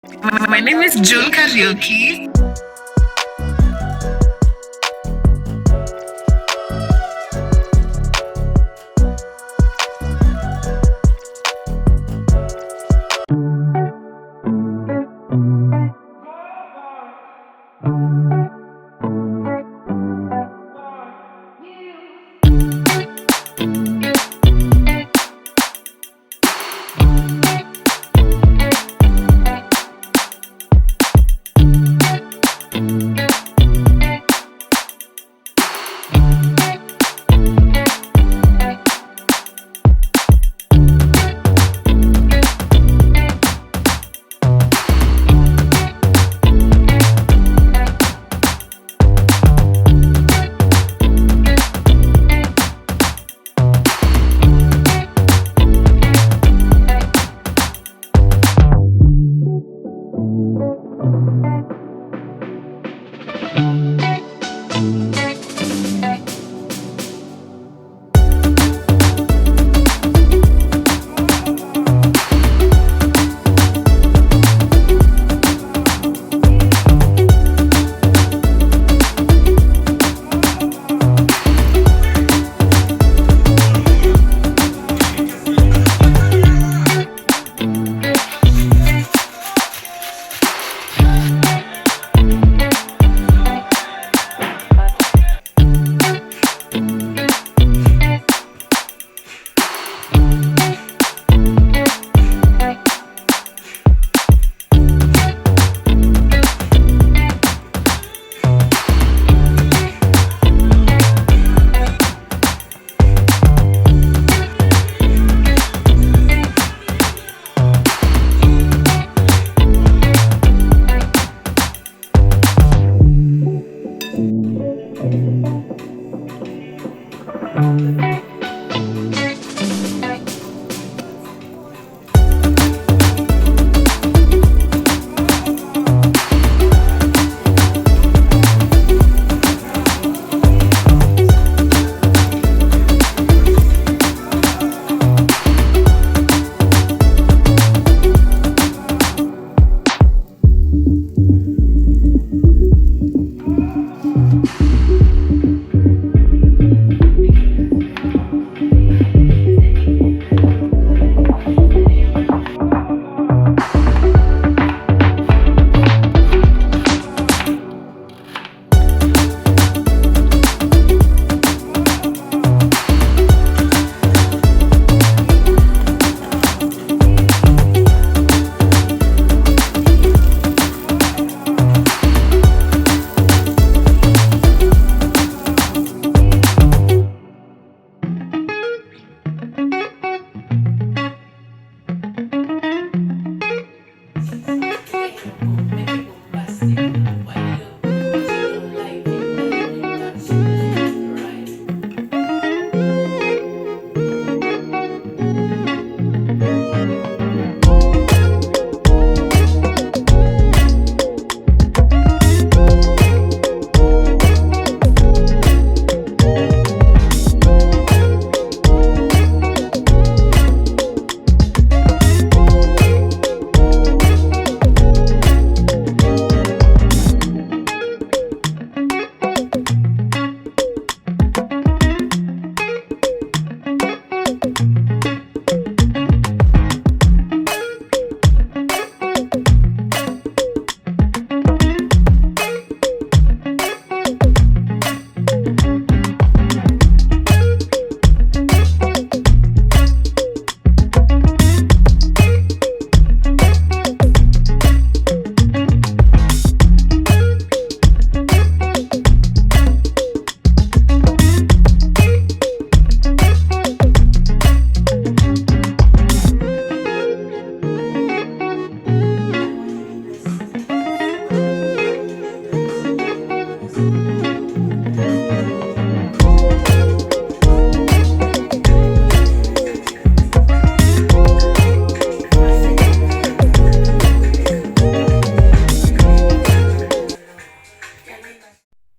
My name is June Karaoke.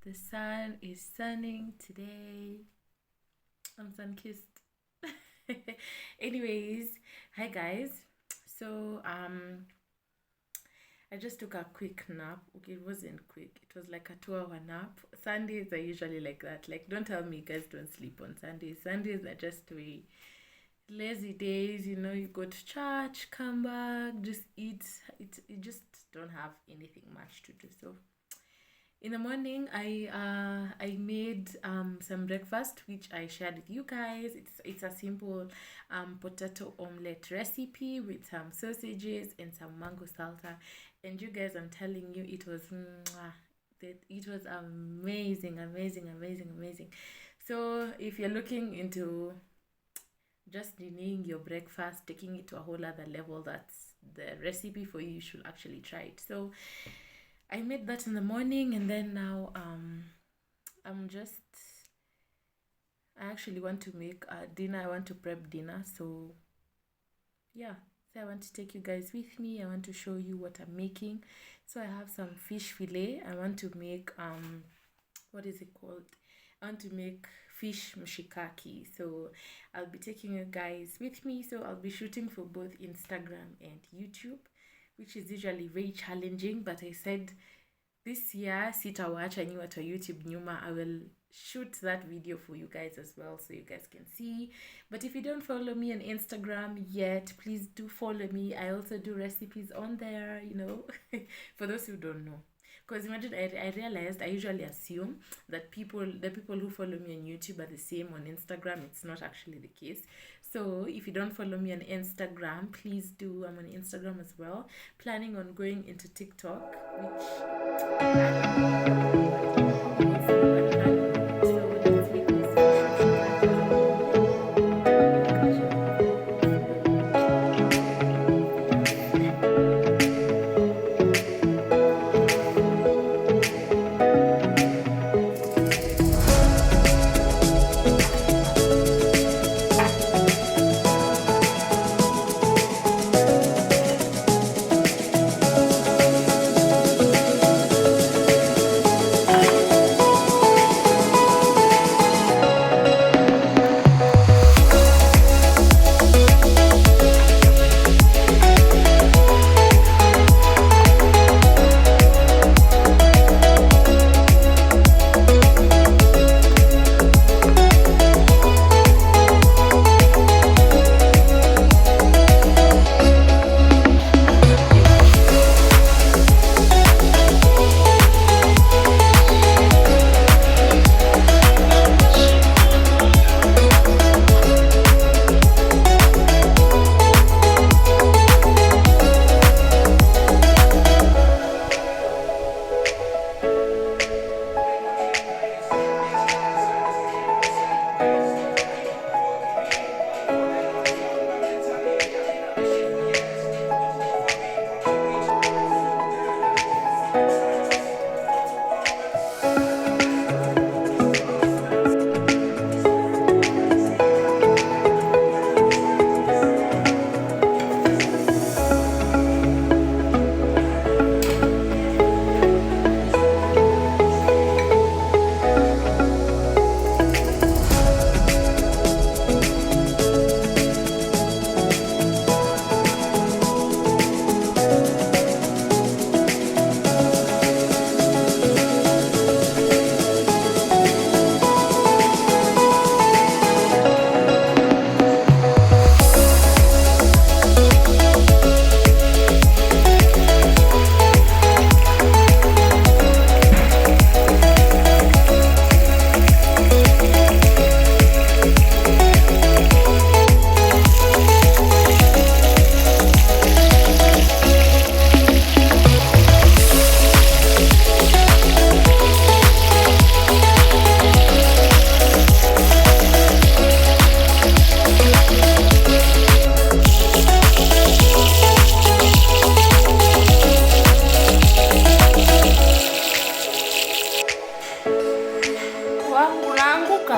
The sun is sunning today. I'm sun kissed. Anyways, hi guys. So I just took a quick nap. Okay, it wasn't quick. It was like a 2 hour nap. Sundays are usually like that. Like, don't tell me you guys don't sleep on Sundays. Sundays are just way lazy days. You go to church, come back, just eat. You just don't have anything much to do. So in the morning, I made some breakfast which I shared with you guys. It's a simple potato omelette recipe with some sausages and some mango salsa. And you guys, I'm telling you, it was it was amazing, amazing, amazing, amazing. So if you're looking into just renewing your breakfast, taking it to a whole other level, that's the recipe for you. You should actually try it. So I made that in the morning, and then now I'm just I actually want to make dinner. I want to prep dinner. So yeah, so I want to take you guys with me. I want to show you what I'm making. So I have some fish fillet. I want to make what is it called? I want to make fish mshikaki. So I'll be taking you guys with me. So I'll be shooting for both Instagram and YouTube, which is usually very challenging, but I said this year sitawacha nyi watu wa YouTube nyuma. I will shoot that video for you guys as well, so you guys can see. But if you don't follow me on Instagram yet, please do follow me. I also do recipes on there, for those who don't know. Because imagine, I realized I usually assume that the people who follow me on YouTube are the same on Instagram. It's not actually the case. So if you don't follow me on Instagram, please do. I'm on Instagram as well. Planning on going into TikTok, which wangu naanguka.